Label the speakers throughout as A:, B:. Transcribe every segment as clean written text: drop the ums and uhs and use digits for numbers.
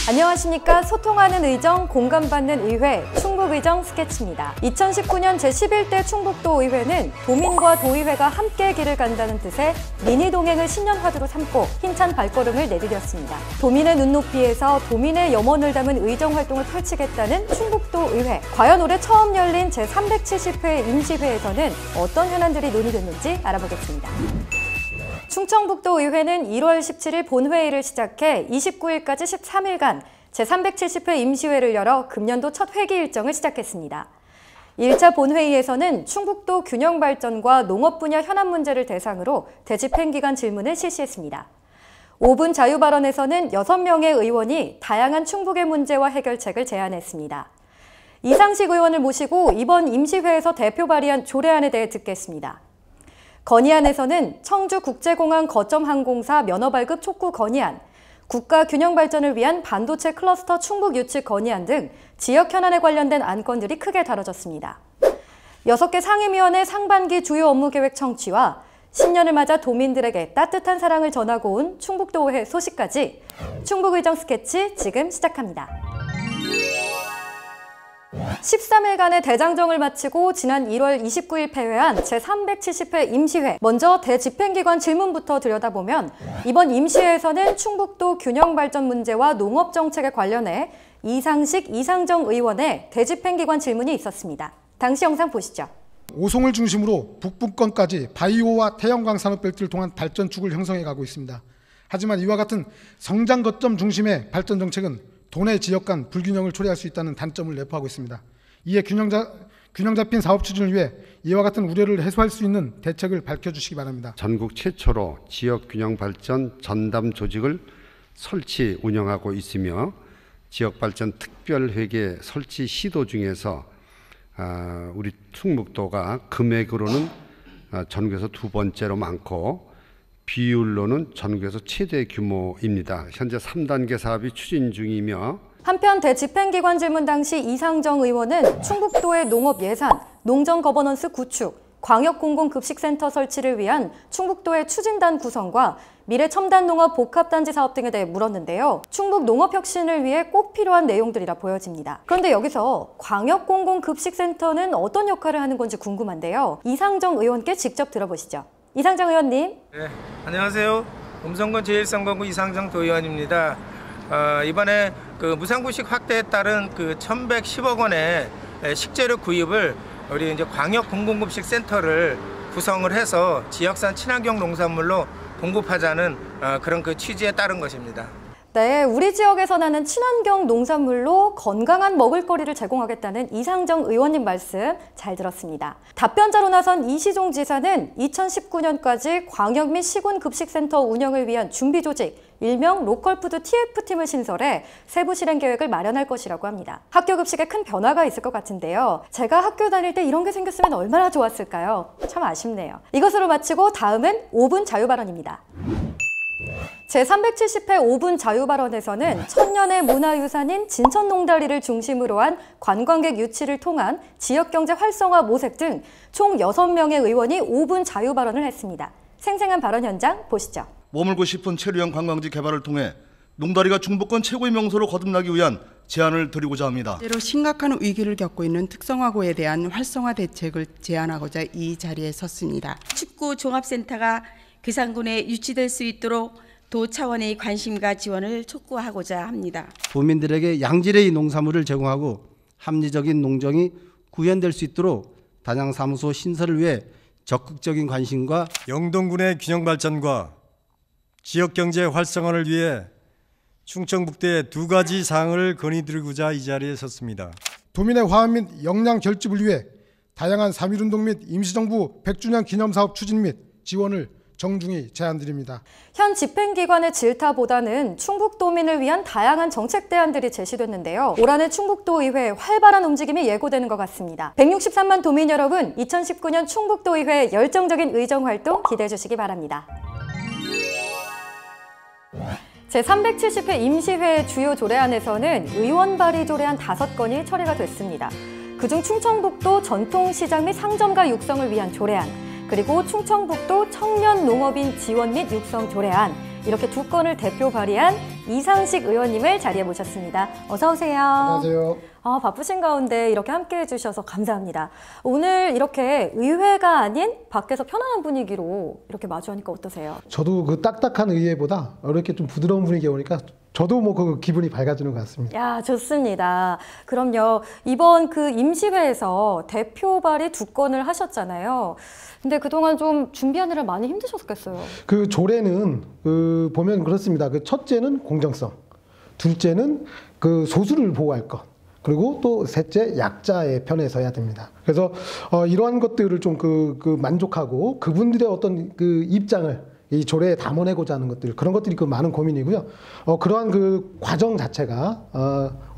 A: 안녕하십니까. 소통하는 의정, 공감받는 의회, 충북의정 스케치입니다. 2019년 제11대 충북도의회는 도민과 도의회가 함께 길을 간다는 뜻의 미니 동행을 신년 화두로 삼고 힘찬 발걸음을 내디뎠습니다. 도민의 눈높이에서 도민의 염원을 담은 의정 활동을 펼치겠다는 충북도의회. 과연 올해 처음 열린 제370회 임시회에서는 어떤 현안들이 논의됐는지 알아보겠습니다. 충청북도의회는 1월 17일 본회의를 시작해 29일까지 13일간 제370회 임시회를 열어 금년도 첫 회기 일정을 시작했습니다. 1차 본회의에서는 충북도 균형 발전과 농업 분야 현안 문제를 대상으로 대집행 기간 질문을 실시했습니다. 5분 자유 발언에서는 6명의 의원이 다양한 충북의 문제와 해결책을 제안했습니다. 이상식 의원을 모시고 이번 임시회에서 대표 발의한 조례안에 대해 듣겠습니다. 건의안에서는 청주국제공항 거점항공사 면허발급 촉구 건의안, 국가 균형 발전을 위한 반도체 클러스터 충북 유치 건의안 등 지역 현안에 관련된 안건들이 크게 다뤄졌습니다. 6개 상임위원회 상반기 주요 업무 계획 청취와 신년을 맞아 도민들에게 따뜻한 사랑을 전하고 온 충북도의회 소식까지 충북의정 스케치 지금 시작합니다. 13일간의 대장정을 마치고 지난 1월 29일 폐회한 제370회 임시회. 먼저 대집행기관 질문부터 들여다보면 이번 임시회에서는 충북도 균형발전 문제와 농업정책에 관련해 이상식, 이상정 의원의 대집행기관 질문이 있었습니다. 당시 영상 보시죠.
B: 오송을 중심으로 북부권까지 바이오와 태양광 산업벨트를 통한 발전축을 형성해 가고 있습니다. 하지만 이와 같은 성장 거점 중심의 발전 정책은 도내 지역 간 불균형을 초래할 수 있다는 단점을 내포하고 있습니다. 이에 균형 잡힌 사업 추진을 위해 이와 같은 우려를 해소할 수 있는 대책을 밝혀주시기 바랍니다.
C: 전국 최초로 지역 균형 발전 전담 조직을 설치 운영하고 있으며 지역 발전 특별회계 설치 시도 중에서 우리 충북도가 금액으로는 전국에서 두 번째로 많고 비율로는 전국에서 최대 규모입니다. 현재 3단계 사업이 추진 중이며
A: 한편 대집행기관 질문 당시 이상정 의원은 충북도의 농업 예산, 농정 거버넌스 구축, 광역공공급식센터 설치를 위한 충북도의 추진단 구성과 미래첨단농업 복합단지 사업 등에 대해 물었는데요. 충북 농업혁신을 위해 꼭 필요한 내용들이라 보여집니다. 그런데 여기서 광역공공급식센터는 어떤 역할을 하는 건지 궁금한데요. 이상정 의원께 직접 들어보시죠. 이상정 의원님.
D: 네, 안녕하세요. 음성군 제1선거구 이상정 도의원입니다. 이번에 무상급식 확대에 따른 1,110억 원의 식재료 구입을 우리 이제 광역공공급식센터를 구성을 해서 지역산 친환경 농산물로 공급하자는 그런 취지에 따른 것입니다.
A: 네, 우리 지역에서 나는 친환경 농산물로 건강한 먹을거리를 제공하겠다는 이상정 의원님 말씀 잘 들었습니다. 답변자로 나선 이시종 지사는 2019년까지 광역 및 시군 급식센터 운영을 위한 준비조직, 일명 로컬푸드 TF팀을 신설해 세부 실행 계획을 마련할 것이라고 합니다. 학교 급식에 큰 변화가 있을 것 같은데요. 제가 학교 다닐 때 이런 게 생겼으면 얼마나 좋았을까요? 참 아쉽네요. 이것으로 마치고 다음은 5분 자유발언입니다. 제370회 5분 자유발언에서는 천년의 문화유산인 진천농다리를 중심으로 한 관광객 유치를 통한 지역경제 활성화 모색 등 총 6명의 의원이 5분 자유발언을 했습니다. 생생한 발언 현장 보시죠.
E: 머물고 싶은 체류형 관광지 개발을 통해 농다리가 충북권 최고의 명소로 거듭나기 위한 제안을 드리고자 합니다.
F: 실제로 심각한 위기를 겪고 있는 특성화구에 대한 활성화 대책을 제안하고자 이 자리에 섰습니다.
G: 축구 종합센터가 괴산군에 유치될 수 있도록 도 차원의 관심과 지원을 촉구하고자 합니다.
H: 도민들에게 양질의 농산물을 제공하고 합리적인 농정이 구현될 수 있도록 단양사무소 신설을 위해 적극적인 관심과
I: 영동군의 균형 발전과 지역경제 활성화를 위해 충청북도의 2가지 사항을 건의드리고자 이 자리에 섰습니다.
B: 도민의 화합 및 역량 결집을 위해 다양한 3.1운동 및 임시정부 100주년 기념사업 추진 및 지원을 정중히 제안드립니다.
A: 현 집행기관의 질타보다는 충북도민을 위한 다양한 정책 대안들이 제시됐는데요. 올 한해 충북도의회 활발한 움직임이 예고되는 것 같습니다. 163만 도민 여러분, 2019년 충북도의회 열정적인 의정활동 기대해 주시기 바랍니다. 제370회 임시회 주요 조례안에서는 의원 발의 조례안 5건이 처리가 됐습니다. 그중 충청북도 전통시장 및 상점가 육성을 위한 조례안, 그리고 충청북도 청년 농업인 지원 및 육성 조례안, 이렇게 2건을 대표 발의한 이상식 의원님을 자리에 모셨습니다. 어서 오세요.
B: 안녕하세요.
A: 바쁘신 가운데 이렇게 함께해 주셔서 감사합니다. 오늘 이렇게 의회가 아닌 밖에서 편안한 분위기로 이렇게 마주하니까 어떠세요?
B: 저도 그 딱딱한 의회보다 이렇게 좀 부드러운 분위기가 오니까 저도 뭐 그 기분이 밝아지는 것 같습니다.
A: 야, 좋습니다. 그럼요. 이번 그 임시회에서 대표 발의 2건을 하셨잖아요. 근데 그동안 좀 준비하느라 많이 힘드셨겠어요.
B: 그 조례는 그 보면 그렇습니다. 그 첫째는 공정성, 둘째는 그 소수를 보호할 것, 그리고 또 셋째 약자의 편에 서야 됩니다. 그래서 이러한 것들을 좀 만족하고 그분들의 어떤 그 입장을 이 조례에 담아내고자 하는 것들, 그런 것들이 그 많은 고민이고요. 그러한 그 과정 자체가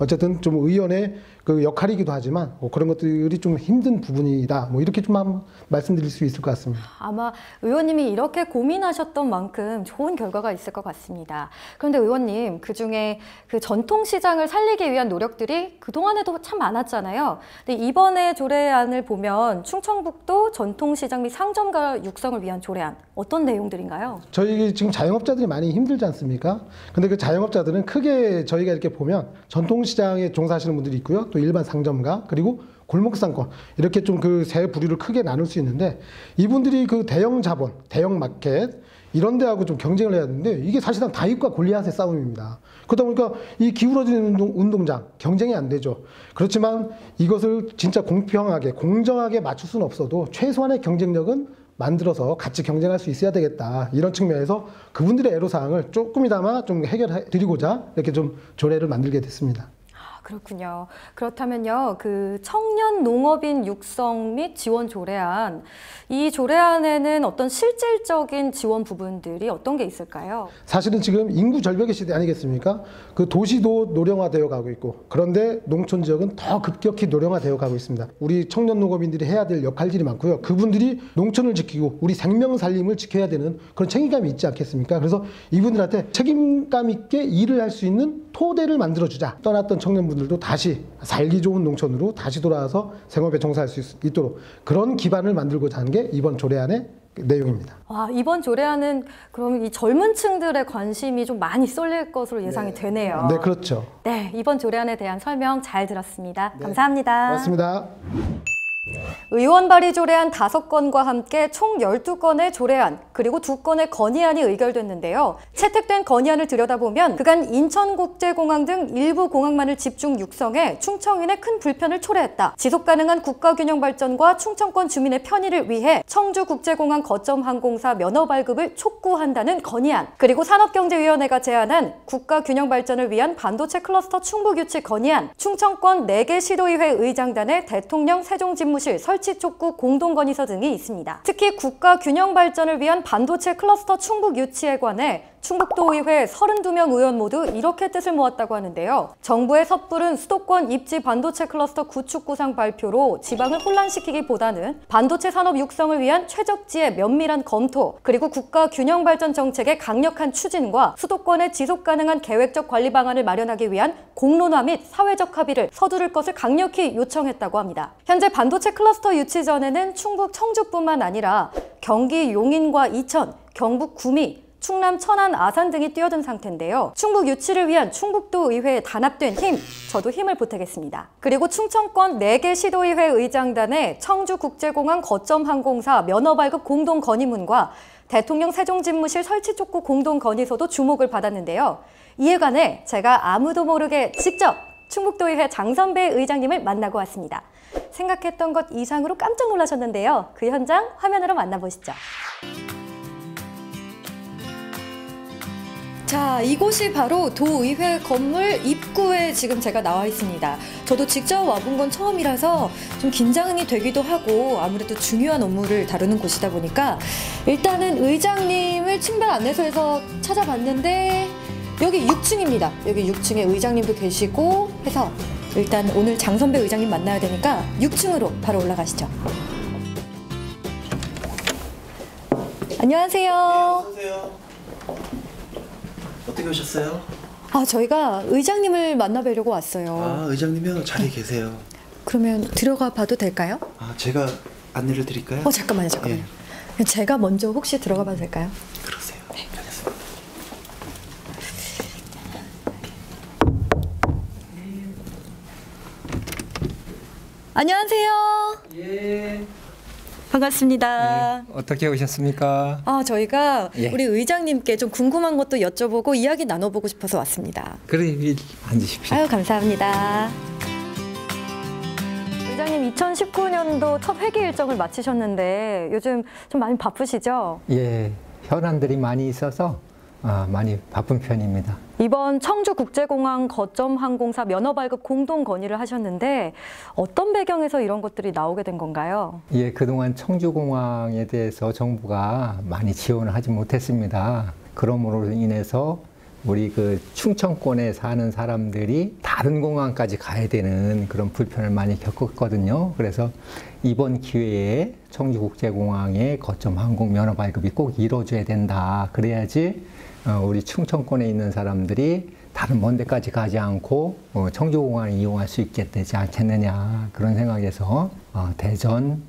B: 어쨌든 좀 의원의 그 역할이기도 하지만 그런 것들이 좀 힘든 부분이다. 뭐 이렇게 좀 한번 말씀드릴 수 있을 것 같습니다.
A: 아마 의원님이 이렇게 고민하셨던 만큼 좋은 결과가 있을 것 같습니다. 그런데 의원님, 그중에 그 전통시장을 살리기 위한 노력들이 그동안에도 참 많았잖아요. 근데 이번에 조례안을 보면 충청북도 전통시장 및 상점가 육성을 위한 조례안, 어떤 내용들인가요?
B: 저희 지금 자영업자들이 많이 힘들지 않습니까? 근데 그 자영업자들은 크게 저희가 이렇게 보면 전통시장에 종사하시는 분들이 있고요. 또 일반 상점가, 그리고 골목상권, 이렇게 좀 그 세 부류를 크게 나눌 수 있는데, 이분들이 그 대형 자본, 대형 마켓 이런 데하고 좀 경쟁을 해야 되는데, 이게 사실상 다윗과 골리앗의 싸움입니다. 그러다 보니까 이 기울어지는 운동장 경쟁이 안 되죠. 그렇지만 이것을 진짜 공평하게 공정하게 맞출 수는 없어도 최소한의 경쟁력은 만들어서 같이 경쟁할 수 있어야 되겠다. 이런 측면에서 그분들의 애로사항을 조금이나마 좀 해결해 드리고자 이렇게 좀 조례를 만들게 됐습니다.
A: 그렇군요. 그렇다면요, 그 청년 농업인 육성 및 지원 조례안, 이 조례안에는 어떤 실질적인 지원 부분들이 어떤 게 있을까요?
B: 사실은 지금 인구 절벽의 시대 아니겠습니까? 그 도시도 노령화되어 가고 있고, 그런데 농촌 지역은 더 급격히 노령화되어 가고 있습니다. 우리 청년 농업인들이 해야 될 역할들이 많고요. 그분들이 농촌을 지키고 우리 생명 살림을 지켜야 되는 그런 책임감이 있지 않겠습니까? 그래서 이분들한테 책임감 있게 일을 할 수 있는 토대를 만들어주자. 떠났던 청년분들도 다시 살기 좋은 농촌으로 다시 돌아와서 생업에 종사할 수 있도록 그런 기반을 만들고자 하는 게 이번 조례안의 내용입니다.
A: 이번 조례안은 그럼 이 젊은 층들의 관심이 좀 많이 쏠릴 것으로 예상이 되네요.
B: 네, 그렇죠.
A: 네, 이번 조례안에 대한 설명 잘 들었습니다. 감사합니다.
B: 고맙습니다.
A: 의원 발의 조례안 5건과 함께 총 12건의 조례안, 그리고 2건의 건의안이 의결됐는데요. 채택된 건의안을 들여다보면 그간 인천국제공항 등 일부 공항만을 집중 육성해 충청인의 큰 불편을 초래했다. 지속가능한 국가균형 발전과 충청권 주민의 편의를 위해 청주국제공항 거점항공사 면허 발급을 촉구한다는 건의안, 그리고 산업경제위원회가 제안한 국가균형 발전을 위한 반도체 클러스터 충북유치 건의안, 충청권 4개 시도의회 의장단의 대통령 세종집무실 설치 촉구 공동건의서 등이 있습니다. 특히 국가 균형 발전을 위한 반도체 클러스터 충북 유치에 관해 충북도의회 32명 의원 모두 이렇게 뜻을 모았다고 하는데요. 정부의 섣부른 수도권 입지 반도체 클러스터 구축 구상 발표로 지방을 혼란시키기보다는 반도체 산업 육성을 위한 최적지의 면밀한 검토, 그리고 국가 균형 발전 정책의 강력한 추진과 수도권의 지속 가능한 계획적 관리 방안을 마련하기 위한 공론화 및 사회적 합의를 서두를 것을 강력히 요청했다고 합니다. 현재 반도체 클러스터 유치 전에는 충북 청주뿐만 아니라 경기 용인과 이천, 경북 구미, 충남 천안 아산 등이 뛰어든 상태인데요. 충북 유치를 위한 충북도 의회에 단합된 힘, 저도 힘을 보태겠습니다. 그리고 충청권 4개 시도의회 의장단의 청주국제공항 거점항공사 면허 발급 공동 건의문과 대통령 세종집무실 설치 촉구 공동 건의서도 주목을 받았는데요. 이에 관해 제가 아무도 모르게 직접 충북도의회 장선배 의장님을 만나고 왔습니다. 생각했던 것 이상으로 깜짝 놀라셨는데요. 그 현장 화면으로 만나보시죠. 자, 이곳이 바로 도의회 건물 입구에 지금 제가 나와 있습니다. 저도 직접 와본 건 처음이라서 좀 긴장이 되기도 하고 아무래도 중요한 업무를 다루는 곳이다 보니까 일단은 의장님을 층별 안내소에서 찾아봤는데 여기 6층입니다. 여기 6층에 의장님도 계시고 해서 일단 오늘 장선배 의장님 만나야 되니까 6층으로 바로 올라가시죠. 안녕하세요.
J: 안녕하세요. 어떻게 오셨어요?
A: 저희가 의장님을 만나뵈려고 왔어요.
J: 의장님이요? 자리에 계세요.
A: 그러면 들어가 봐도 될까요?
J: 제가 안내를 드릴까요?
A: 잠깐만요. 예. 제가 먼저 혹시 들어가 봐도 될까요?
J: 그러세요.
A: 네.
J: 알겠습니다.
A: 안녕하세요.
K: 예.
A: 반갑습니다.
K: 어떻게 오셨습니까?
A: 저희가
K: 예.
A: 우리 의장님께 좀 궁금한 것도 여쭤보고 이야기 나눠보고 싶어서 왔습니다.
K: 그래, 앉으십시오.
A: 아유, 감사합니다. 의장님 2019년도 첫 회기 일정을 마치셨는데 요즘 좀 많이 바쁘시죠?
K: 예, 현안들이 많이 있어서 많이 바쁜 편입니다.
A: 이번 청주국제공항 거점 항공사 면허 발급 공동 건의를 하셨는데 어떤 배경에서 이런 것들이 나오게 된 건가요?
K: 예, 그동안 청주공항에 대해서 정부가 많이 지원을 하지 못했습니다. 그러므로 인해서 우리 그 충청권에 사는 사람들이 다른 공항까지 가야 되는 그런 불편을 많이 겪었거든요. 그래서 이번 기회에 청주국제공항의 거점 항공 면허 발급이 꼭 이루어져야 된다. 그래야지 우리 충청권에 있는 사람들이 다른 먼 데까지 가지 않고 청주공항을 이용할 수 있게 되지 않겠느냐. 그런 생각에서 대전,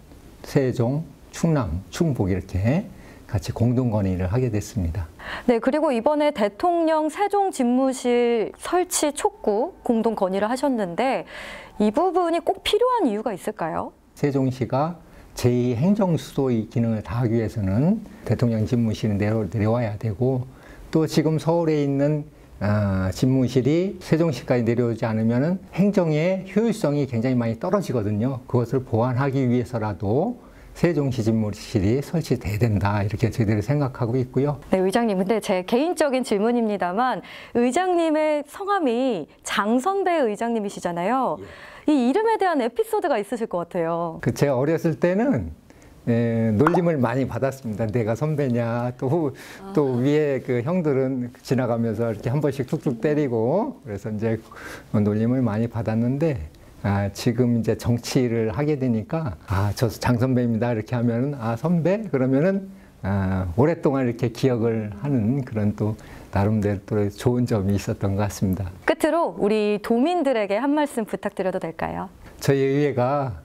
K: 세종, 충남, 충북 이렇게 같이 공동 건의를 하게 됐습니다.
A: 네, 그리고 이번에 대통령 세종 집무실 설치 촉구 공동 건의를 하셨는데 이 부분이 꼭 필요한 이유가 있을까요?
K: 세종시가 제2행정수도의 기능을 다하기 위해서는 대통령 집무실은 내려와야 되고 또 지금 서울에 있는 집무실이 세종시까지 내려오지 않으면 행정의 효율성이 굉장히 많이 떨어지거든요. 그것을 보완하기 위해서라도 세종시 집무실이 설치돼야 된다 이렇게 저희들이 생각하고 있고요.
A: 네, 의장님. 근데 제 개인적인 질문입니다만 의장님의 성함이 장선배 의장님이시잖아요. 이 이름에 대한 에피소드가 있으실 것 같아요.
K: 제가 어렸을 때는 놀림을 많이 받았습니다. 내가 선배냐, 또 위에 그 형들은 지나가면서 이렇게 한 번씩 툭툭 때리고 그래서 이제 놀림을 많이 받았는데 지금 이제 정치를 하게 되니까 저 장 선배입니다 이렇게 하면은 선배 그러면은 오랫동안 이렇게 기억을 하는 그런 또 나름대로 또 좋은 점이 있었던 것 같습니다.
A: 끝으로 우리 도민들에게 한 말씀 부탁드려도 될까요?
K: 저희 의회가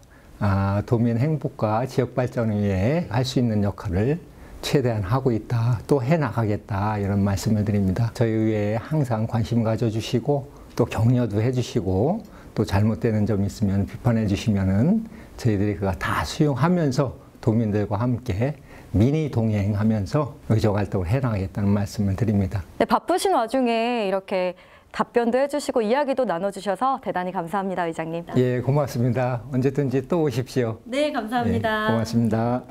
K: 도민 행복과 지역 발전을 위해 할 수 있는 역할을 최대한 하고 있다, 또 해나가겠다 이런 말씀을 드립니다. 저희 의회에 항상 관심 가져주시고 또 격려도 해주시고 또 잘못되는 점이 있으면 비판해 주시면은 저희들이 그거 다 수용하면서 도민들과 함께 민의 동행하면서 의정 활동을 해나가겠다는 말씀을 드립니다.
A: 네, 바쁘신 와중에 이렇게 답변도 해주시고 이야기도 나눠주셔서 대단히 감사합니다, 의장님.
K: 예, 고맙습니다. 언제든지 또 오십시오.
A: 네, 감사합니다.
K: 예, 고맙습니다.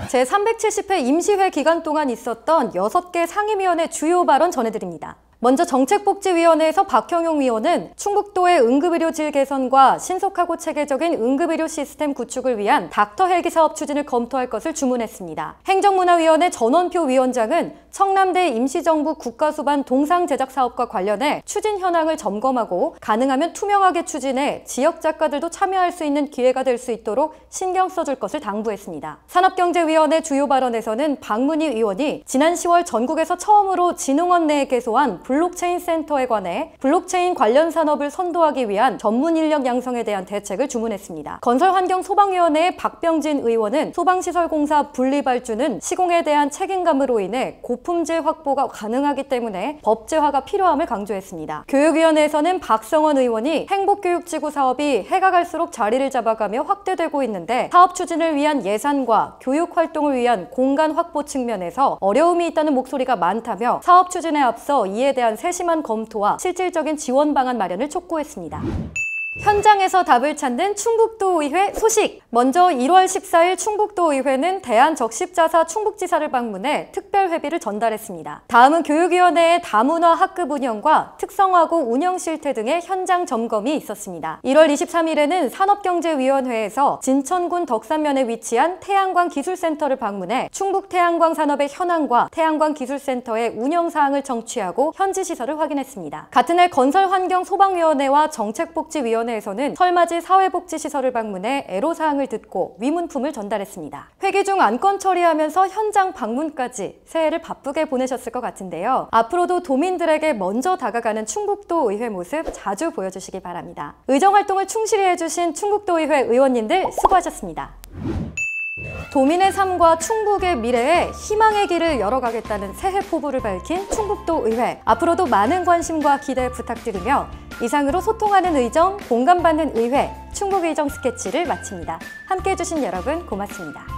A: 제370회 임시회 기간 동안 있었던 6개 상임위원회 주요 발언 전해드립니다. 먼저 정책복지위원회에서 박형용 위원은 충북도의 응급의료 질 개선과 신속하고 체계적인 응급의료 시스템 구축을 위한 닥터 헬기 사업 추진을 검토할 것을 주문했습니다. 행정문화위원회 전원표 위원장은 청남대 임시정부 국가수반 동상 제작 사업과 관련해 추진 현황을 점검하고 가능하면 투명하게 추진해 지역 작가들도 참여할 수 있는 기회가 될 수 있도록 신경 써줄 것을 당부했습니다. 산업경제위원회 주요 발언에서는 박문희 의원이 지난 10월 전국에서 처음으로 진흥원 내에 개소한 블록체인 센터에 관해 블록체인 관련 산업을 선도하기 위한 전문 인력 양성에 대한 대책을 주문했습니다. 건설환경소방위원회의 박병진 의원은 소방시설공사 분리발주는 시공에 대한 책임감으로 인해 고품질 확보가 가능하기 때문에 법제화가 필요함을 강조했습니다. 교육위원회에서는 박성원 의원이 행복교육지구 사업이 해가 갈수록 자리를 잡아가며 확대되고 있는데 사업 추진을 위한 예산과 교육 활동을 위한 공간 확보 측면에서 어려움이 있다는 목소리가 많다며 사업 추진에 앞서 이에 대한 세심한 검토와 실질적인 지원 방안 마련을 촉구했습니다. 현장에서 답을 찾는 충북도의회 소식! 먼저 1월 14일 충북도의회는 대한적십자사 충북지사를 방문해 특별회비를 전달했습니다. 다음은 교육위원회의 다문화 학급 운영과 특성화고 운영 실태 등의 현장 점검이 있었습니다. 1월 23일에는 산업경제위원회에서 진천군 덕산면에 위치한 태양광 기술센터를 방문해 충북 태양광 산업의 현황과 태양광 기술센터의 운영 사항을 청취하고 현지 시설을 확인했습니다. 같은 해 건설환경소방위원회와 정책복지위원회 에서는 설맞이 사회복지시설을 방문해 애로사항을 듣고 위문품을 전달했습니다. 회기 중 안건 처리하면서 현장 방문까지 새해를 바쁘게 보내셨을 것 같은데요. 앞으로도 도민들에게 먼저 다가가는 충북도 의회 모습 자주 보여주시기 바랍니다. 의정활동을 충실히 해주신 충북도의회 의원님들 수고하셨습니다. 도민의 삶과 충북의 미래에 희망의 길을 열어가겠다는 새해 포부를 밝힌 충북도의회. 앞으로도 많은 관심과 기대 부탁드리며 이상으로 소통하는 의정, 공감받는 의회, 충북의정 스케치를 마칩니다. 함께해 주신 여러분 고맙습니다.